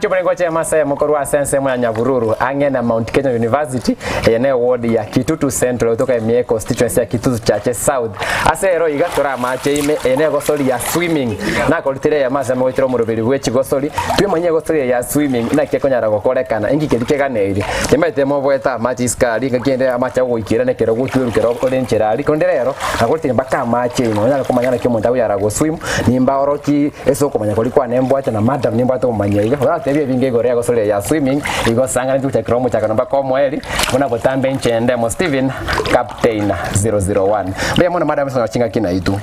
kibone goche Masaya mukorwa sense mwa Nyahururu angena Mount Kenya University eneo ward ya Kitutu Central kutoka Emie constituency ya Kitutu Chache South asero igatora mache ime eneo gosoli ya swimming na kolitire ya Masaya mwitiro murubiri wechi gosoli twe mwenye gosoli ya swimming na kekonyara gokorekana ingi kedikeganeri timaite mobweta machiskali ngende amacha goikira nekero gutwirukero olencherari konderero agolitire mbaka mache ino na komanyana kyomonda yara go swim nimba oroki eso komanya kolikwa nembwata na madam nimba to manyaiga ora tebye binge gorea gosoli ya swimming igosanga nducha kromo cha kanamba komweli bona botambe nchende mo Steven Captain 001 bya mona madam so chinga kina itu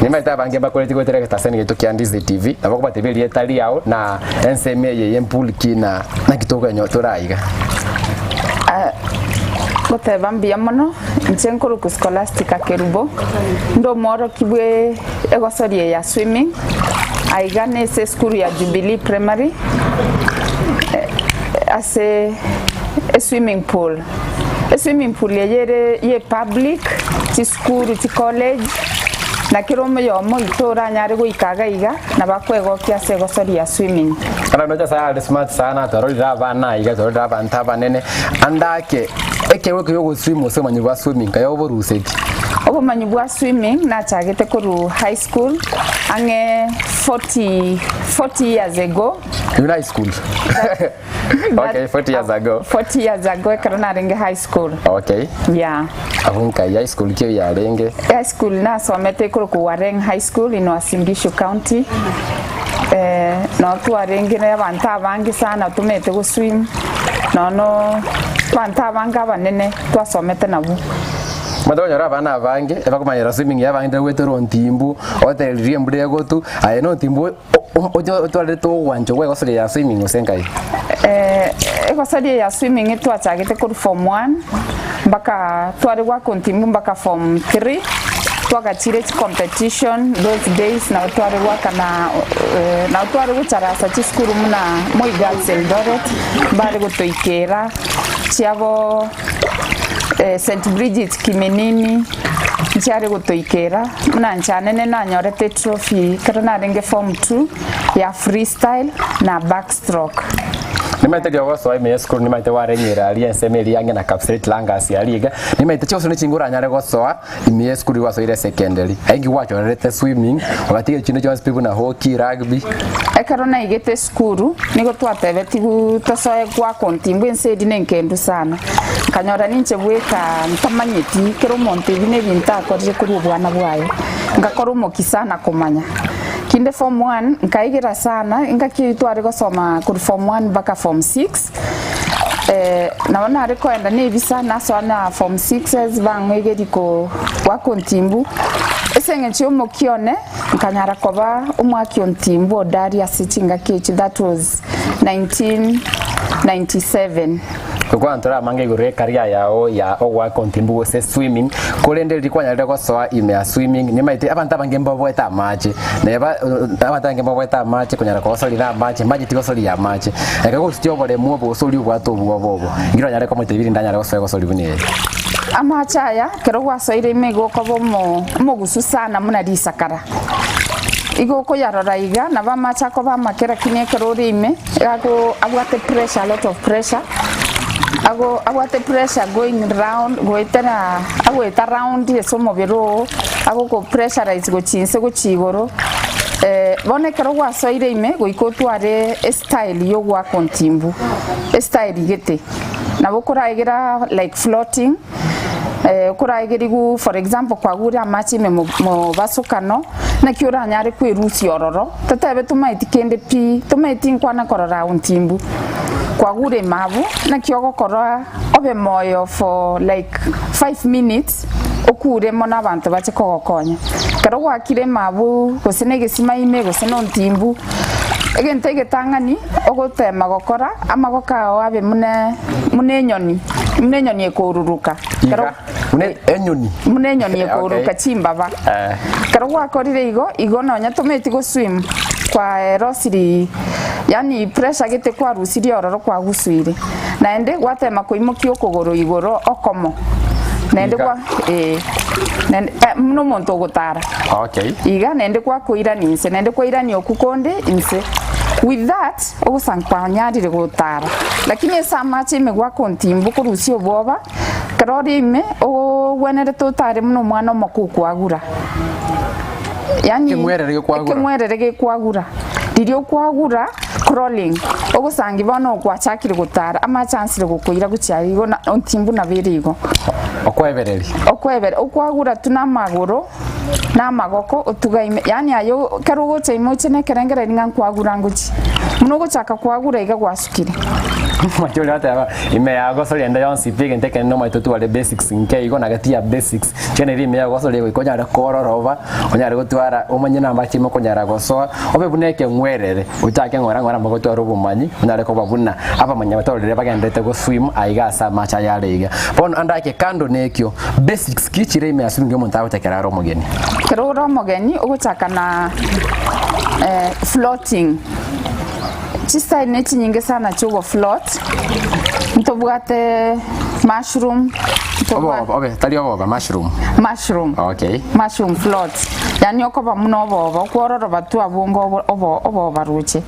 nimaita bange bakoleti gotere taseni gitu kiandizi TV na bako batebeli etali yao na NCM ye mpul kina na kitoko nyotora iga Kote bambia mono nchenkuru ku Scholastica Kerubo ndo moro kibwe egosori ya swimming aigane se skuru ya Jubilee Primary ase a swimming pool ye public ti skuru ti college na kirome yomo itora nyare go ikagaiga na bakwego kiase gosori ya swimming kana noja sa smart sana torira bana iga torira banta banene andake ekewe kyo swim ose manyibwa swimming kayo boruseti obo manyibwa swimming na chagete koru high school ange 40 years ago in high school okay 40 years ago karana renge high school okay yeah abunka high school kyo ya renge high school na somete koru ku Wareng High School in Uasin Gishu County no tuarenge na banta bangi sana tumete go swim no banta banga banene twasomete nabo madonyora bana bange ebakumanyira swimming yabangide wetero ntimbu hotel riembre gotu ayeno ntimbu ojo twale to wanjo we gosori ya swimming osenkai gosori ya swimming twachagete ku form 1 mpaka twari wa kontimbu mpaka form 3 twagachire competition those days na twari wa kana na twari gucharasa chiskuru muna moi girls Eldoret bari gutoikera chiabo St Bridget Kimenini nchari gutoikera muna nchanene na nyorete trophy kana renge form 2 ya freestyle na backstroke nimaite gyo so ime school nimaite warenyera ali ensemeli yange na capsule langa si aliga nimaite cyo sone chingura nyare go so ime school waso ile secondary aingi wacho rete swimming wakati chino chwa people na hockey rugby ekarona igete school niko twatebe tigu tosoe kwa kontimbu ensedi nenkendu sana kanyora ninche bweka ntamanyeti kero monte bine binta akorje kuri ubwana bwayo ngakora umokisana kumanya kinde form 1 nkaigira sana ngakitwari gosoma kuri form 1 baka form 6 naona ariko enda nebisa naso na form 6 bangwegeri ko wakontimbu esenge chyomo kione nkanyara koba umwaki ontimbu odari asichinga kechi that was 1997 kwa antora mange gore career yao ya owa kontimbu wose swimming kolende likwanya leko soa ime ya swimming nimaite abanta bangembo bweta mache neba abanta ngembo bweta mache kunyara ko soli na mache maji tiko soli ya mache ekako stio bole muobo soli bwato bobo ngiro nyare ko mutebiri ndanya leko soa ko soli bune amachaya kero wasoire imego ko mo gususana muna disakara igo ko yarora iga na bamacha ko bamakera kinekero rime ago agwate pressure, a lot of pressure agwate pressure going round goitera agweta round yesomo bero ago ko pressurize go chinse go chigoro bone kero gwasoire ime goikotware style yo gwa kontimbu style gete na bokuragira like floating kuragirigu for example kwa gura machi mo basukano na kiura nyare kwirusi ororo tatebe tumaiti kende pi tumaiti nkwana korora untimbu kwa gure mavu na kiogo korora obe moyo for like 5 minutes okure mona abantu bache kogokonya karo wakire mavu gosenege simaime goseno ntimbu egentege tangani ogotema gokora amagoka abe mune nyoni ekoruruka karo mune nyoni ekoruruka chimbaba karo wakorire igo nonya tumeti go swim kwa rosiri yani pressure gete kwa rusiri ororo kwa gusuire naende gwatema koimokio kogoro igoro okomo nende kwa muno muntu gutara okay iga nende kwa kuira ninse nende kwa irani okukonde inse with that ogusangpa nyari gutara lakini esa machi imegwa kontimbu kurusio boba karori ime ogwenere tutare muno mwana makuku agura yani kemwerere kwagura dirio kwagura crawling ogusangi bono kwachakire gutara ama chance gukuira gucyarigo na ontimbu na birigo okwebereri okwagura tuna maguru na magoko otugaime yani ayo karugo chaimo chene kerengera ninga kwagura nguchi muno guchaka kwagura iga gwasukire machole hata ime yago sori enda yonsi pige ndeke no maitutu wale basics nke igo nagatia basics chene ri ime yago sori iko nyara kororoba onyara gutwara umanye namba chimo konyara gosoa obe buneke ngwerere utake ngora magoto rubumanyi onyara ko babuna aba manya batolere bagendete go swim aiga sa macha yareiga bon andake kando nekyo basics kichire ime asunge umuntu abatekera ro mugeni keroro mugeni uguchaka na floating chista ineti nyingi sana chugo float ntobwate mushroom obe tali oba mushroom okay mushroom float yani okoba muno obo kwororo batu abungo obo baruche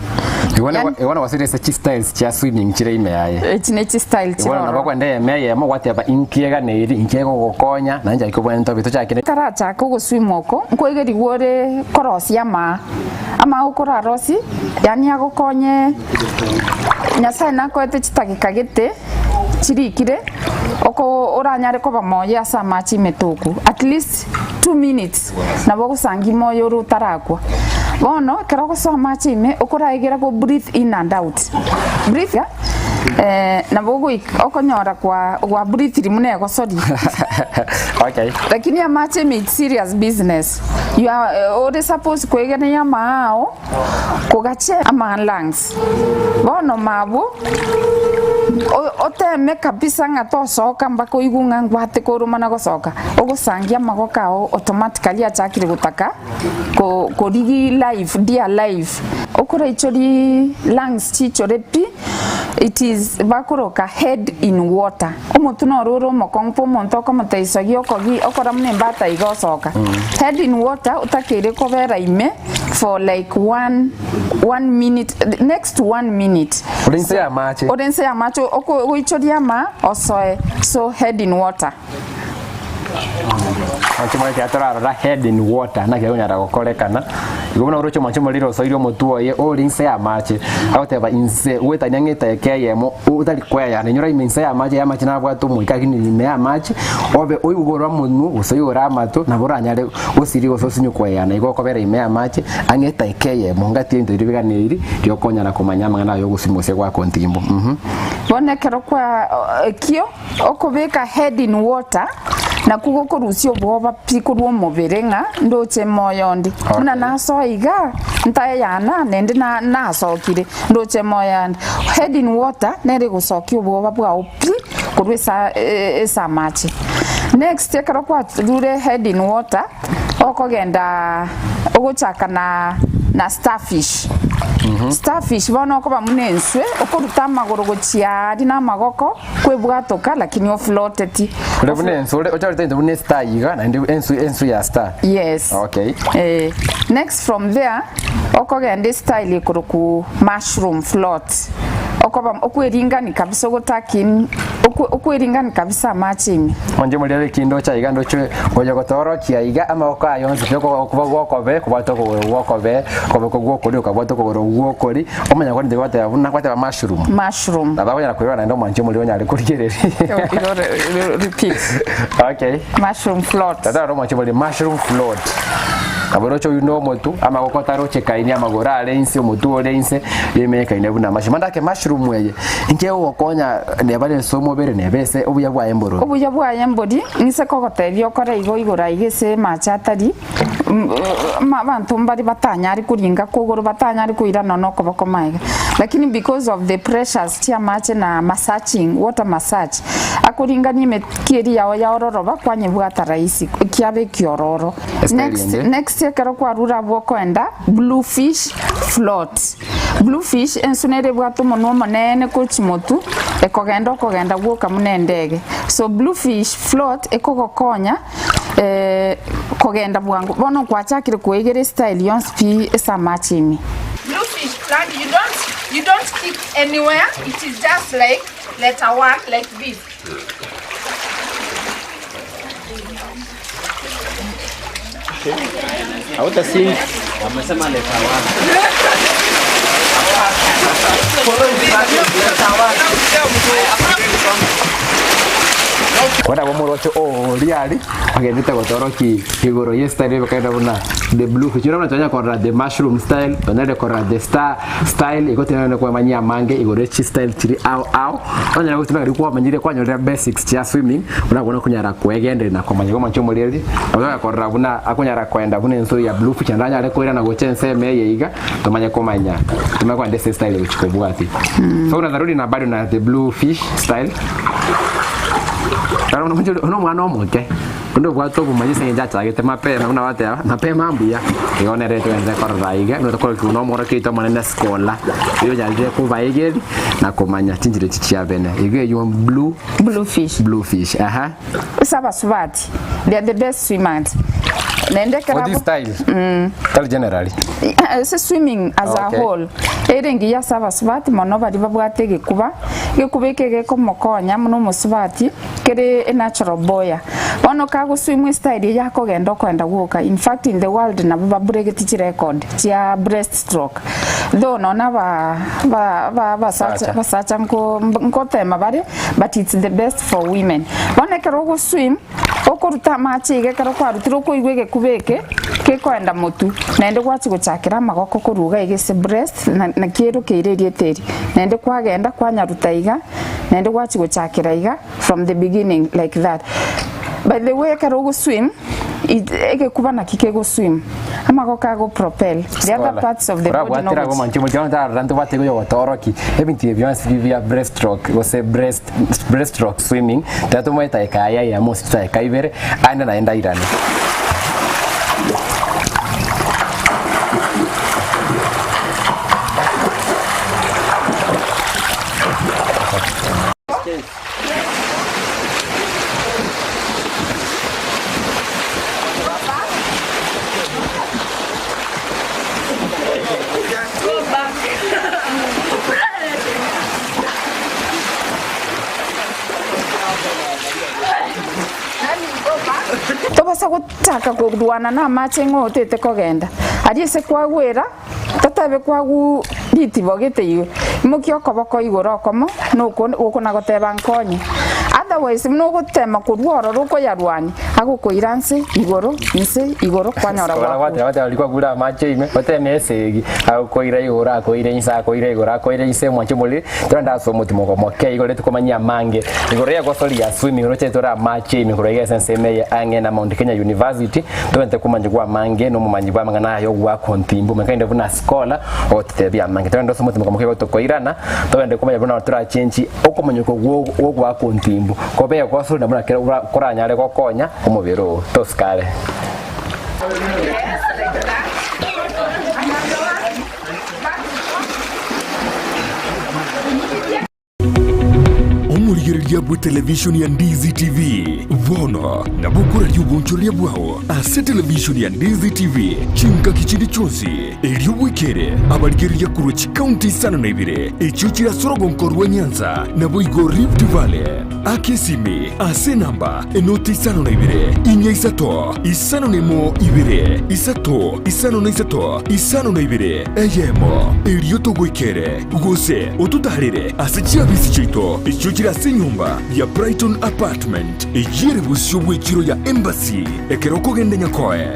iwana wasire se styles cha swimming chire ime yaye chine style chiro iwana nabakwa ndeye meye mo whatever inkiega neri inkego gokonya nanja iko nto bito chakire karacha ko swim oko nkoigeri wore korosi ama ukora rosi yani agokonye nyasaye nakoete chitagika gite chirikire oko oranyare ko bamoya asa machi metuku at least 2 minutes nabo gusangi moyo rutarakwa bono keroko so machi me okora igera go breathe in and out breathe nabo go okonyora kwa breathe rimune go sodi okay lakini ya machi me serious business you are already supposed ko igera ya mao kugache ama lungs bono mabu oteme kabisa ngatosoka mbako igunga ngwate korumana gosoka ogusangia magoka automatically achakire gutaka ko digi life dia life okora ichori lungs chichore pi it is bakoroka head in water omuntu no roro mokongpo monto ko mutaisagi okogi okora mne mbata igosoka head in water utakire kobera ime for like 1 minute next 1 minute odense ya macho oko ichoria ma osoe so head in water Anchuma ke atora head in water na ke unyara gokorekana igona urocho manchuma liro soiro mutuo ye orinse ya mache auteba inse weta nyangeta ke yemo utali kwa ya nyora imense ya mache na bwatu muikagini ni ya mache obe oyugorwa munu usoyora mato na boranyare usiri gososinyo kwa ya na igoko bere ime ya mache angeta ke yemo ngati ndo iribiganiri ryokonya na kumanyama na yo gusimose kwa kontimbo bone kero kwa kio okobeka head in water na kugo rusio boba pikurwo mubirenga ndoche moyondi muna naso iga ntaye yana nende na sokire ndoche moyondi head in water nere gusokio boba bwa upi kurwisa esa machi next ekaro kwa dure head in water okogenda ogochaka na starfish starfish bono ko bamunenswe okoruta magoro gochiari na magoko kwebwatoka lakini o floated lebunenso ojarita ndo bune star yiga na ndi ensu ya star yes okay next from there okogenda style ikuruku mushroom float okoba okweringani kabisa gotakin okweringani kabisa machimi onje muri kindo cha iga ndo chwe oja gotoro kia iga ama okayonzi peko kubagokobe kubatoko wokobe kobekogwokori ukabotoko gorogwokori omanya kwandi gwate abuna kwate mushroom baba yana kwira na ndo manje muri onya arikurigireri repeat okay mushroom float tata ro manje muri mushroom float aborocho yuno motu ama kokotaro chekaini ama gorale inse omutu olense yemeka inebuna mashimanda ke mushroom weye inke okonya nebale somo bere nebese obuya bwa embodi nise kokotebyo kore igora igese machatari abantu mbari batanyari kuringa kogoro batanyari kuira nonoko bakomaiga lakini because of the pressures tia mache na massaging water massage akuringa ni mekiri ya ororo kwanye bwata raisi kiabe kiororo next kero kwa rura bwoko enda bluefish float bluefish ensunere bwatu mono monene kuchimotu ekogenda bwoka munendege so bluefish float ekogokonya kogenda bwangu bono kwachakire kuigere style yonspi esa machimi bluefish understand? You don't stick anywhere. It is just like letter 1 like this. Okay. I want to sing. Wamesema letter 1. Wada wamorocho riali agendete gotoro kigoro yesterday bakaenda buna the blue fichura na tanya kora the mushroom style onere kora the star style igotena kwa manyia mange igore chi style chiri au onya gutima ri kwa manyire kwa nyore basics chia swimming unabona kunyara kwegende na kwa manyiko mancho moleli oya kora buna akunyara kwenda buna enso ya blue fichura ndanya kwera na gochense meye iga tomanya komanya tumekwa ndese style uchikobwati so unarudi na bado na the blue fish style. Pero no mwana omoke ndo bwato bumanyise nja chagete mapema una wate mapema mbuya ionere twenze korraiga no tokoro kuno mora kito manene skola iyo jaje ku baigeri na komanya tinjire chichia bene ige you blue fish aha Saba Swati, they are the best swimmers. For this style? Tell generally. Swimming as a whole. Erengi ya Saba Swati, monova divabwate gikuba. Gikubeke geko mokonya, muno muswati, kere a natural boya. Ono kago swimming style yako gendo kwenda woka. In fact, in the world, na babure teach record. Tia breaststroke. Though nona basacha nko tema bare, but it's the best for women. One kero swim, okoruta machi igekero kwa rutiro ko igwege kubeke ke kwenda mutu nende kwachi guchakira magoko kuruga igese breast na kero keirerie teri nende kwagenda kwanyaruta iga nende kwachi guchakira iga from the beginning like that. By the way kero go swim ege kuba na kike go swim amagoko go propel the other parts of the body no go manchi mo jona ranto bate go yotoroki ebinti byansi via breaststroke go se breaststroke swimming tato mo itaikaya ya mo sita kaivere aina naenda irani. Tobasa gutaka kuduana na mache ngotete kogenda ariese kwagwera tatabe kwagu bitibogete iwe mukyo koboko igoro komo nuko nagoteba nkonyi otherwise no gutema kurworo ruko yarwani aguko iranse igoro kwanyora wate alikuwa gura mache ime wate mesegi aguko ira igora ko ire insa ko ire igora ko ire ise mwache moli tanda so mutimo ko moke igore tukomanya mange igore ya gosoli ya swimming roche tora mache ime ko ige sense meye ange na Mount Kenya University twente kumanje kwa mange no mumanyi kwa mangana yo gwa kontimbu mekainde buna scholar otebya mange twende so mutimo ko moke to koirana twende kumanya buna tora chenchi okomanyuko wo gwa kontimbu kobe kwa so na buna kera koranyare ko konya umubiro toskare. Omurigereria bwa television ya Ndizi TV vono na bukura ry'ubunchuria bwaho ase television ya Ndizi TV chinka kichindi chonsi elio wikere abarigereria kurochi county sana na ibire echuchira sorogonkorwa Nyanza na boigo Rift Valley akesime ase namba enoti sana na ibire inya isato isano nemo ibire isato isano na isato isano na ibire eyemo elio togwikere gose otutarire ase chiabisi chito echuchira nyumba ya Brighton Apartment ejire busyo bwekiro ya Embassy ekeroko gende nyakoe.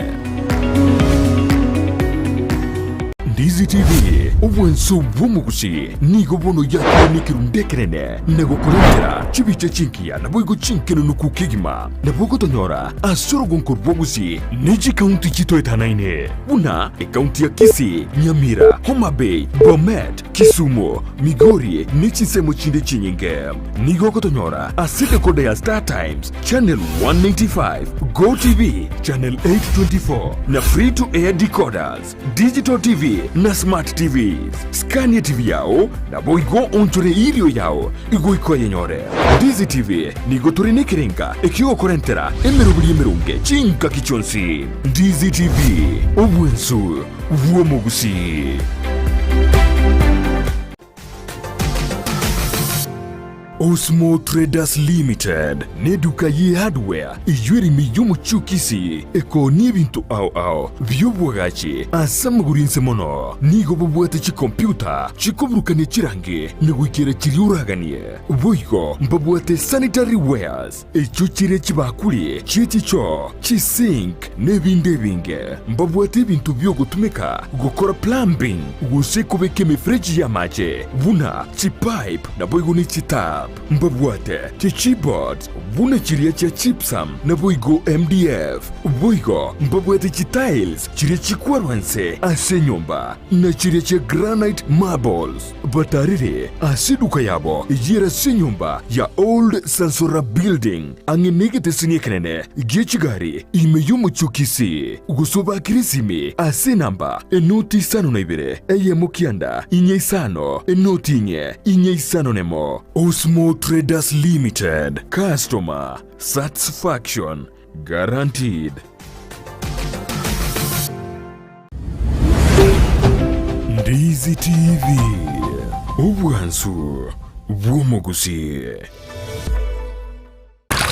Ndizi TV obwenso bwumugushi nigo bono ya nikirundekerene nego kurengera chibiche chinkia na boigo chinkeno nukukigima na bogo tonyora asoro gonkor bwogushi neji county chito etanaine una county ya Kisii, Nyamira, Homa Bay, Bomet, Kisumu, Migori nechi semo chinde chinyinge nigo kotonyora asite kode ya Star Times channel 195 Go TV channel 824 na free to air decoders digital TV na smart TVs Scania TV yao na boigo onchore ilio yao igo iko yenyore Ndizi TV nigo turine kirenga ekio korentera emerunge chinka kichonsi Ndizi TV obwensu vuomugusi. Osmo Traders Limited ne duka ye hardware ijweri miyumu chukisi eko ni bintu au vyobwagachi asamagurinse mono nigo bubwate chi computer chikobrukane chirange negwikira chiriuraganie boigo mbabwate sanitary wares echuchire chibakuli chichicho chisink nebinde binge mbabwate bintu byo gutumika gukora plumbing gusekubeke mifreji ya mache buna chipipe na boigo ni chitap mbabwate chichibot buna chiria cha chipsam na boigo MDF boigo mbabwate chitiles chiria chikwarwanse ase nyumba na chiria cha granite marbles batarire asiduka yabo yera se nyumba ya Old Sansora Building angenegete sinyekenene gechigari imeyumu chukisi gusoba kirisimi ase namba enoti sano na ibere eye mukianda inye sano enoti inye sano nemo. Osmo Traders Limited, customer satisfaction guaranteed. Ndizi TV, ubwansu bw'omugusi.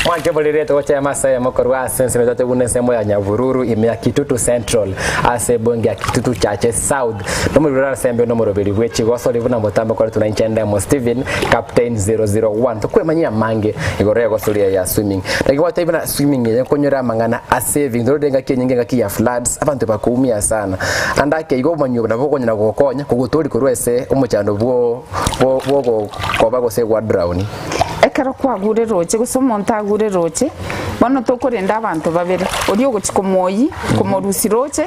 Mwanje bolire to cha Masai mokorwa sense metote bune semo ya Nyavururu imya Kitutu Central ase bonge ya Kitutu Chache South nomo rura sembe nomo robeli wechi goso livuna motamba kwa tunaichenda mo Steven Captain 001 to kwe manyia mange igore goso ya swimming like what even swimming ye konyora mangana a saving ndo denga kenyenge ngaki ya floods abantu bakumia sana andake igo manyo na bokonya na gokonya kugutori kurwese umuchando bwo koba gose gwa drown ekero kwagure roche gusoma ntagure roche bono tokorenda abantu babere ori ogochiko moyi komorusi roche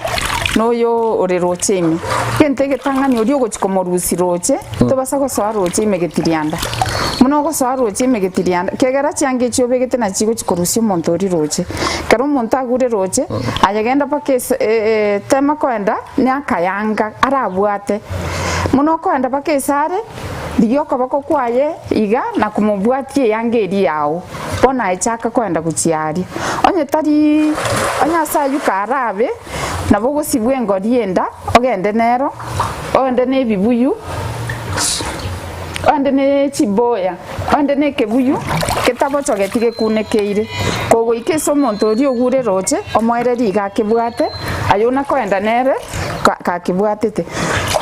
noyo ore roche imi kentege tangani ori ogochiko morusi roche tobasa gosoa roche imegetirianda muno gosoa roche imegetirianda kegera change chiobegete na chigo chikorusi omonto ori roche karo monta agure roche ayagenda pake tema koenda ni akayanga arabwate muno koenda pake sare Diyoka bako kwaye iga na kumubwatie yangeri yao bona echaka kwenda kuchiari onye tari onya sayuka arabe na bogo sibwengo rienda ogende nero onde ne bibuyu onde ne chiboya onde ne kebuyu ketabo chogetige kunekeire kogo ikeso monto ri ogure roche omoere riga kebwate ayona kwenda nere ka kibwatete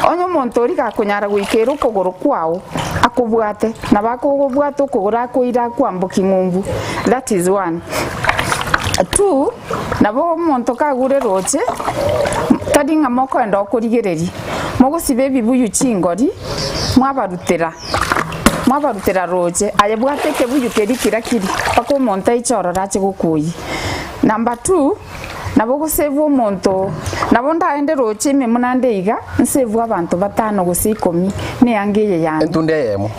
onyo monto ri gakunyara gwikera ukogoro kwao akubwate na bakugubwate ukogora kuira kwambuka ingumbu. That is one. Two, nabo monto kagure roche tadinga moko enda okurigereri mogo sibe bibuyu chingori mwabarutera roche ayebwate kebuyu keri kirakiri pako monta ichoro rache gukuyi. Number 2, nabo gosevu monto nabo ndaende roche me munande iga nsevu abantu batano gusikomi ne yangeye yange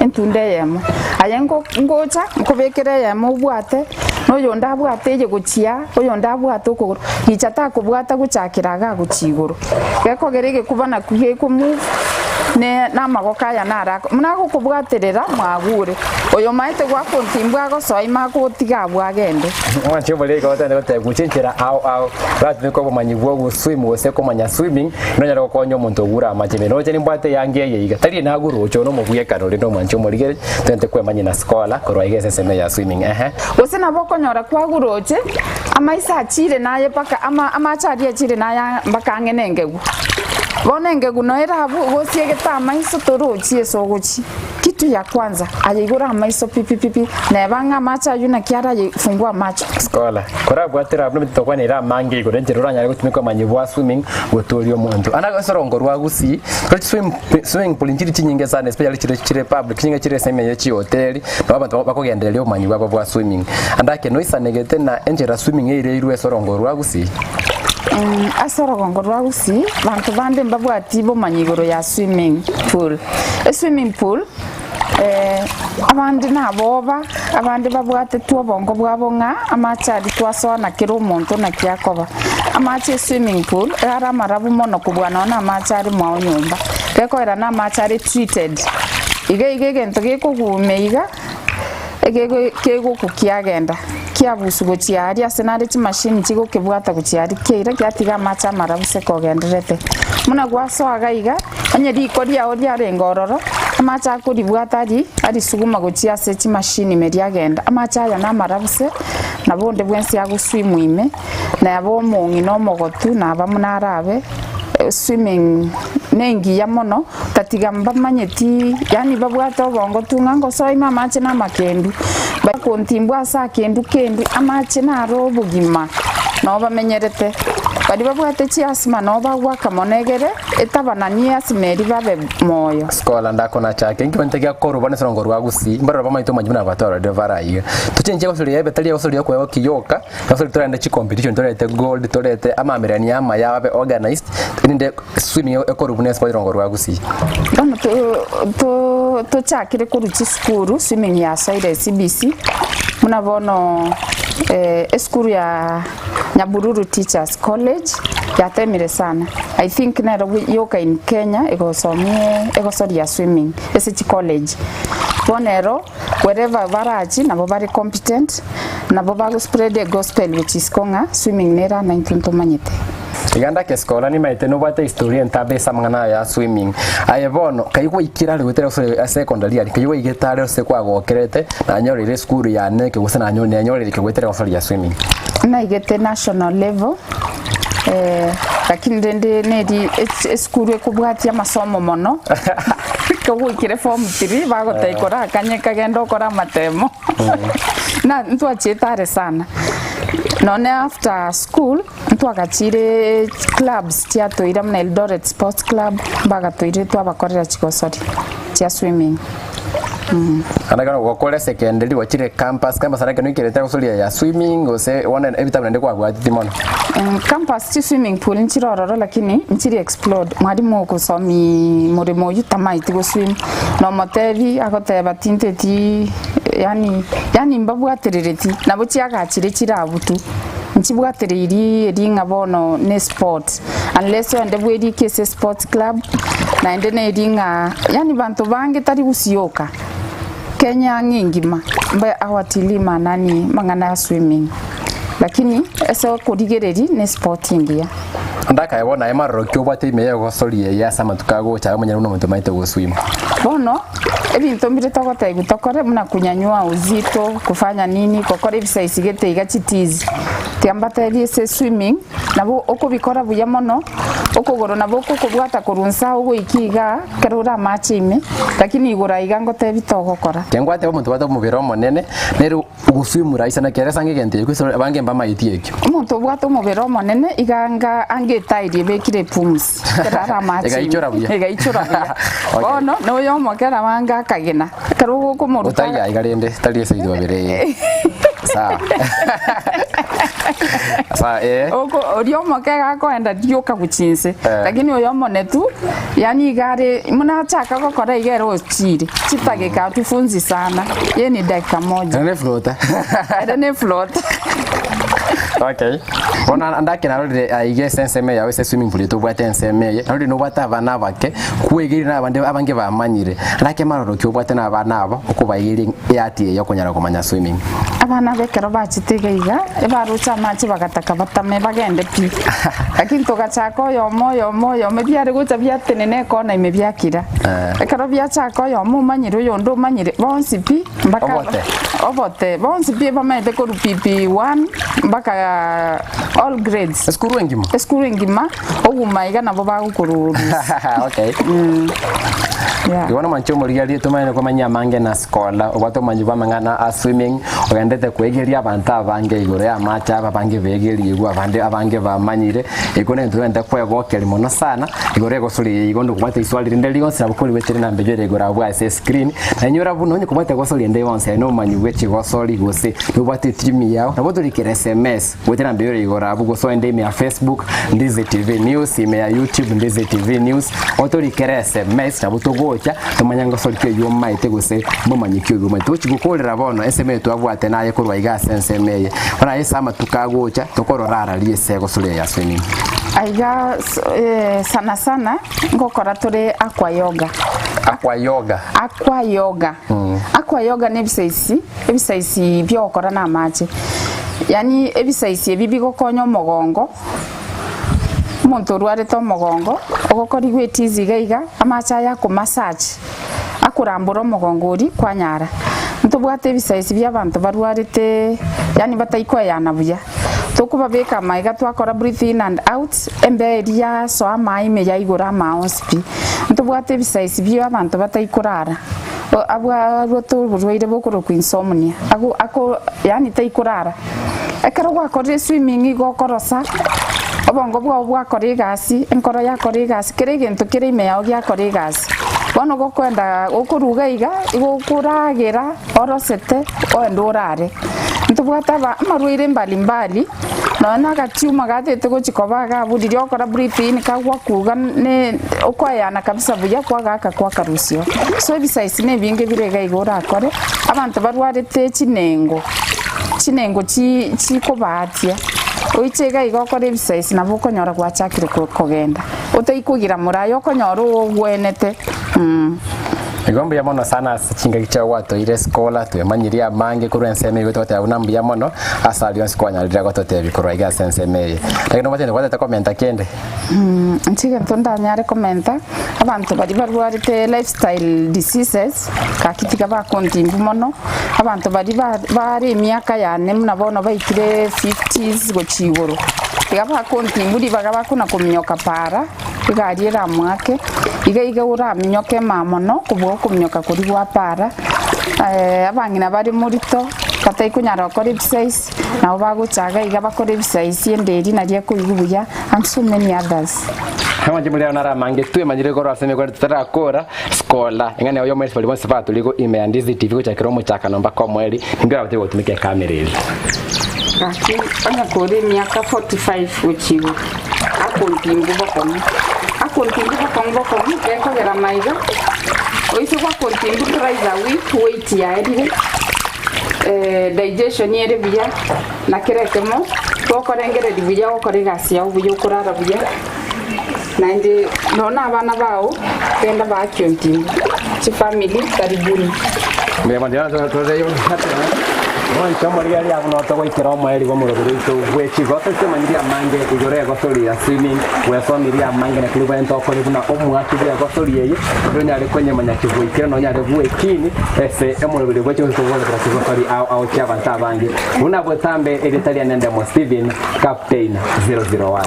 entunde yemo ayengo ngocha nkobekere yemo bwate noyo ndabwate je guchia oyo ndabwate ukuguru gichata kubwata guchakiraga guchiguru geko gerege kubana kuge kumu ne namagoka ya narako munago kubwaterera mwagure oyo maite gwako ntimbwa go soima ko tiga bwagende mwanje bolego batande bateguchenchera au batu niko bomanyibwo guswim wose ko manya swimming no nyara ko nyo muntu ogura amachime no cheni mbwate yangeye iga tari na guru ocho no mubuye kanori no mwanje molige tente kwe manya na skola ko roige seseme ya swimming wose na boko nyora kwa guru oche amaisa achire naye paka ama chari achire naye mpaka ngenengegu bonenge gunoera abu gosie getama iso torochie sogochi kitu ya kwanza ayigura maiso pipi na banga macha yuna kiara yifungua macho skola kora bwatira abno bitokwa nira mangi go denjerura nyari gutumika manyibwa swimming gotorio muntu anaga sorongo rwagusi ko swimming pool njiri chinyinge sana especially chire public chinga chire seme yechi hotel no abantu bakogendeleo manyibwa bwa swimming andake no isanegete na enjera swimming ire irwe sorongo rwagusi asoro gongorwa gusi bantu bande mbabwati bo manyigoro ya swimming pool. Swimming pool abandi naboba abandi babwate tuo bongo bwabo nga amachari twaso na kiro monto na kyakoba amache swimming pool era marabu mono kubwana na amachari mwa nyumba keko era na amachari treated ige gento geko gumeiga kego kukiagenda kiabusu gochiari asenare chi machine chigo kebwata gochiari keira kyatiga macha marabuse kogenderete muna gwaso agaiga anya di kodia odia rengororo amacha ko dibwatari ari suguma gochia sechi machine mediagenda amacha ya na marabuse na bonde bwensi ya guswimu ime na yabo mongi no mogotu na abamunarabe swimming nengi ya mono tatigamba manyeti yani babwata bongo tungango so ima mache na makendu bakontimbwa sa kendu amache na robo gima no bamenyerete bari babwate chiasima no bagwa kamonegere etabana ni asimeri babe moyo skola ndako na chake nkibantegea koru bane songo rwagusi mbara bamaito majibuna batoro de varaye tuchenje gosuri yebe tali gosuri yakwe kiyoka gosuri torende chi competition torete gold torete amamirani ama yabe organized inde swimming ekoru bune songo rwagusi bano to chakire kuru chi skuru swimming ya side CBC muna bono eskuru ya Nyabururu Teachers College yatemire sana. I think nero yoka in Kenya egosomia swimming ese college. Bonero wherever varaji na bobari competent na bobago spread the gospel which is konga swimming nera 19 manyete. Iganda ke skola ni maite no bata historia ntabe samangana ya swimming ayebono kayigwa ikira rwetera so secondary ari kayigwa igetare se kwa gokerete na nyorire school ya neke gusana nyorire ke rwetera so ya swimming na igete national level lakini ndende nedi school ekubwati amasomo mono ko ikire form 3 bago taikora kanye kagendo kora matemo na ntu achetare sana none after school ntu akachire clubs tia toira mna Eldoret Sports Club baga toire tu abakorera chikosori tia swimming Anagana wakole secondary wachire campus arake no ikireta gusuri ya swimming ose one every ndeko agwati mono campus ti swimming pool nchirororo lakini nchiri explode mwalimu kusomi murimo yutamaiti go swim no motevi akoteba tinteti yani mbabwaterereti nabo chiagachire chirabutu nchibwatereri ringa bono ne sport unless wende bwedi kese sports club na ende ne ringa yani bantu bange tari gusioka Kenya ngingima mba awatilima nani mangana swimming lakini eso kodigereri ne sporting ya ndaka yabona emarro kyobate imeye gosori ya sama tukago cha manyana no muntu maite go swim bono ebintu mbire tokota igutokore muna kunyanyua uzito kufanya nini kokore bisaisi gete igachitizi tiambata ebise swimming nabo okubikora buya mono okogoro nabo kokubwata kurunsa ugo ikiga kerura machime lakini igura igango tebitogokora kengwate omuntu bato mubiro monene nero guswimura isana keresa ngegente kwiso abange mbama itiekyo omuntu bwato mubiro monene iganga angetairi bekire pums kerara machime egaichora buya ono no yomokera wanga kagena karugo kumuru utaya igarende tali seido babere sawa oko oriomo kega koenda dioka guchinse lakini oyomo netu yani igare munachaka gokora igero ochire chitage ka tufunzi sana yeni dakika moja ne flota okay bona andake na rode aige senseme yawe se swimming pool to bwate enseme rode no bata bana bake kuegirira abande abange bamanyire rake maroro kyo bwate na bana abo okubayiri yati yakonyara komanya swimming abana bekero bachitegeiga ebarucha machi bagataka batame bagende pi lakini togachako yomo mebyare gucha byatenene kona imebyakira ekero byachako yomo manyire yondo manyire bonsi pi mbaka obote bonsi pi bamete ko PP1 mbaka all grades skuru ngima ogumaiga nabo bagukuru okay Iwana mancho muriali tumaine komanya mange na skola obato manjuba mangana a swimming ogendete kwegeria abantu abange igore ya macha abange begeri igwa abange bamanyire ikone ntwenda kwegokeri mono sana igore gosuri igondo kubate iswali rinde ligonse abukuri wetire na mbejere igora bwa screen na nyura buno nyi kubate gosuri ndai wonse no manyu wechi gosori gose nubate timi yao na bodo likere SMS wetire na mbejere igora abu goso ndai ya Facebook Ndizi TV News ime ya YouTube Ndizi TV News otori kere SMS na botogo tumanyanga solike yo maite gose bomanyikyo yo maite uchigukorera bono SMS twabwate naye kurwa igase SMS ona yesama tukagocha tokororara liese gosule ya swimming aiga sana ngokora tore aqua yoga nebisaisi byokora na mache yani ebisaisi ebibigo konyo mogongo muntu rware to mogongo ogokori gwetizi gaiga amacha ya ku massage akurambura omogongori kwa nyara ntubwate ebisaisi bia abantu barwarite yani bataikoyana buya tukubabeka maiga twakora breathe in and out emberia so amaime yaigura maospi ntubwate ebisaisi bia abantu bataikurara abwa roto burwaire bokoro insomnia ako yani taikurara ekero gwakore swimming igokorosa obongo bwakore igasi enkoro yakore igasi kere gento kere ime yao gyakore igasi bono gokwenda okuruga iga igokuragira orosete oendurare ntubwata amarwaire mbalimbali nona gatiuma gatete gochikoba gaburire okora breathe in kagwa kuga ne okoyana kabisa buya kwagaka kwa karusio so ebisaisi ne binge birega igora akore abantu barwarite chinengo chikobatia oichega igokora ebisaisi nabo okonyora gwachakire kogenda otaikugira murayo okonyora ogwenete Igombi ya mono sana chinga kicha wato ile skola twemanyiria mange kuru enseme goto tabuna mbia mono asa alliance kwa nyalira goto tebi kuru iga enseme lakini batende kwata komenta kende ntiga tonda nyare komenta abantu bari barwarite lifestyle diseases kakitika ba kontimbu mono abantu bari emyaka yane munabono baitire 50s gochigoro igaba kontimbu libagaba kuna kumnyoka para igariera mwake iga ura minyoke mamono kubo kumnyoka kuri wa para abangina bari murito katai kunyara kore ebisaisi nabo bagochaga iga bakore ebisaisi enderi narie kuigubuya and so many others kama jimulira nara mange tue manyire goro aseme kwa tutara kora skola ingane oyo mwezi pali bonse batu ligo ime and this TV kucha kiro muchaka nomba kwa mweli ngira bate gotumike kamera ile kaki anya kore miaka 45 uchigo akontimbu bakomo eko gera maiga oise kwa kontimbu tries a week weight ya edire digestion yere buya na kirekemo tokorengere buya okore gasi ya buya okurara buya na ndi nona abana bao kenda ba kontimbu chi family karibuni me mandana toreyo Moi kama riali ya kuno togo ikira mweli wa murugurito wechi gote manyiria mange igore gosori ya swimming we so miria mange na kliba ento ko kuna omwaki bya gosori yeye ndonya ari kwenye manyaki bwikira no nyare bwe kini ese emurugurito wechi ko wala kwa gosori au kia banta bange una botambe editalia nende mo Steven captain 001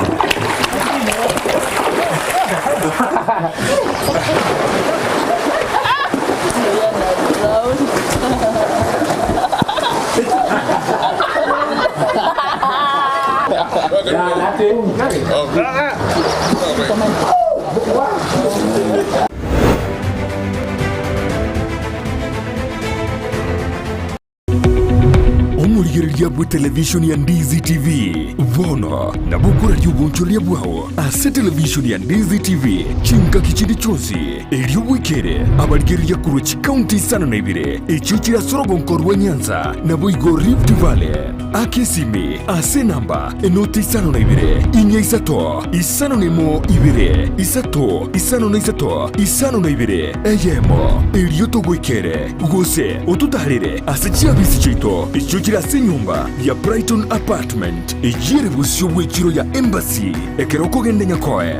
omurigereria bwe television ya Ndizi TV vono na bukura ry'ubuncholia bwao ase television ya Ndizi TV chinga kichindi chonsi elio bwikere abarigereria kuruchi county sana na ibire echichira sorogonkorwa Nyanza na boigo Rift Valley akesimi ase namba enoti sana na ibire inya isato isano nemo ibire isato isano na isato isano na ibire eyemo elio togwikere gose otutarire ase chiabisi chito echichira se nyumba ya Brighton Apartment ejire busyo bwechiro ya Embassy ekeroko gende nyakoe